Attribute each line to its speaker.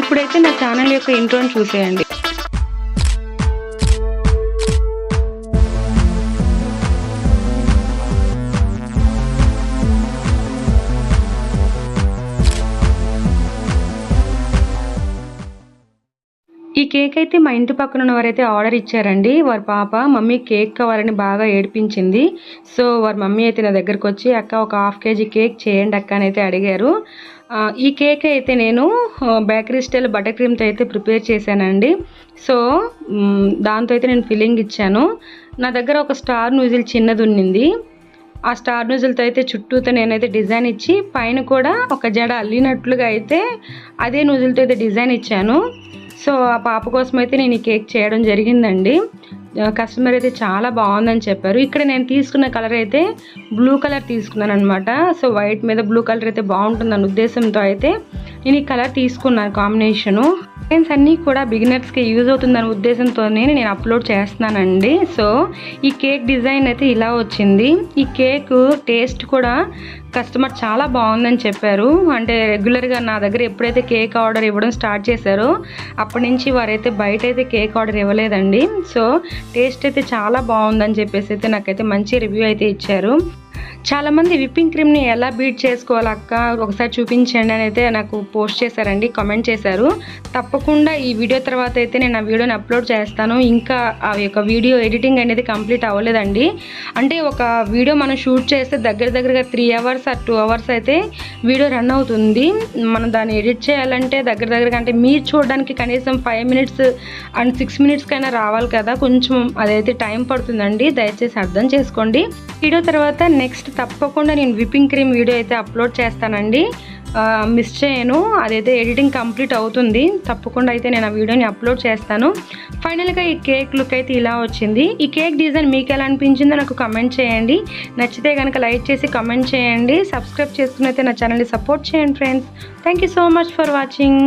Speaker 1: ఇప్పుడైతే నా ఛానల్ యొక్క ఇంట్రోని చూసేయండి. ఈ కేక్ అయితే మా ఇంటి పక్కన ఉన్నవారైతే ఆర్డర్ ఇచ్చారండి. వారి పాప మమ్మీ కేక్ కావాలని బాగా ఏడిపించింది. సో వారి మమ్మీ అయితే నా దగ్గరకు వచ్చి అక్క ఒక ½ కేజీ కేక్ చేయండి అక్క అని అయితే అడిగారు. ఈ కేక్ అయితే నేను బేకరీ స్టైల్ బటర్ క్రీమ్తో అయితే ప్రిపేర్ చేశానండి. సో దాంతో అయితే నేను ఫిల్లింగ్ ఇచ్చాను. నా దగ్గర ఒక స్టార్ నూజిల్ చిన్నది ఉన్నింది. ఆ స్టార్ నూజిల్తో అయితే చుట్టూతో నేనైతే డిజైన్ ఇచ్చి పైన కూడా ఒక జడ అల్లినట్లుగా అయితే అదే నూజిల్తో అయితే డిజైన్ ఇచ్చాను. సో ఆ పాప కోసం అయితే నేను ఈ కేక్ చేయడం జరిగిందండి. కస్టమర్ అయితే చాలా బాగుందని చెప్పారు. ఇక్కడ నేను తీసుకున్న కలర్ అయితే బ్లూ కలర్ తీసుకున్నాను అనమాట. సో వైట్ మీద బ్లూ కలర్ అయితే బాగుంటుందన్న ఉద్దేశంతో అయితే నేను ఈ కలర్ తీసుకున్నాను కాంబినేషను. డిజైన్స్ అన్నీ కూడా బిగినర్స్కి యూజ్ అవుతుందనే ఉద్దేశంతోనే నేను అప్లోడ్ చేస్తున్నానండి. సో ఈ కేక్ డిజైన్ అయితే ఇలా వచ్చింది. ఈ కేక్ టేస్ట్ కూడా కస్టమర్ చాలా బాగుందని చెప్పారు. అంటే రెగ్యులర్గా నా దగ్గర ఎప్పుడైతే కేక్ ఆర్డర్ ఇవ్వడం స్టార్ట్ చేశారో అప్పటి నుంచి వారైతే బయట అయితే కేక్ ఆర్డర్ ఇవ్వలేదండి. సో టేస్ట్ అయితే చాలా బాగుందని చెప్పేసి అయితే నాకైతే మంచి రివ్యూ అయితే ఇచ్చారు. చాలామంది విప్పింగ్ క్రీమ్ని ఎలా బీట్ చేసుకోవాలి అక్క ఒకసారి చూపించండి అని అయితే నాకు పోస్ట్ చేశారండి, కామెంట్ చేశారు. తప్పకుండా ఈ వీడియో తర్వాత అయితే నేను ఆ వీడియోని అప్లోడ్ చేస్తాను. ఇంకా ఆ యొక్క వీడియో ఎడిటింగ్ అనేది కంప్లీట్ అవ్వలేదండి. అంటే ఒక వీడియో మనం షూట్ చేస్తే దగ్గరగా 3 అవర్స్ ఆర్ 2 అవర్స్ అయితే వీడియో రన్ అవుతుంది. మనం దాన్ని ఎడిట్ చేయాలంటే దగ్గరగా అంటే మీరు చూడడానికి కనీసం 5 మినిట్స్ అండ్ 6 మినిట్స్ కైనా రావాలి కదా, కొంచెం అదైతే టైం పడుతుందండి. దయచేసి అర్థం చేసుకోండి. వీడియో తర్వాత నెక్స్ట్ తప్పకుండా నేను విప్పింగ్ క్రీమ్ వీడియో అయితే అప్లోడ్ చేస్తానండి. మిస్ చేయను, అదైతే ఎడిటింగ్ కంప్లీట్ అవుతుంది. తప్పకుండా అయితే నేను ఆ వీడియోని అప్లోడ్ చేస్తాను. ఫైనల్గా ఈ కేక్ లుక్ అయితే ఇలా వచ్చింది. ఈ కేక్ డిజైన్ మీకు ఎలా అనిపించిందో నాకు కమెంట్ చేయండి. నచ్చితే కనుక లైక్ చేసి కమెంట్ చేయండి. సబ్స్క్రైబ్ చేసుకుని అయితే నా ఛానల్ని సపోర్ట్ చేయండి friends. Thank you so much for watching.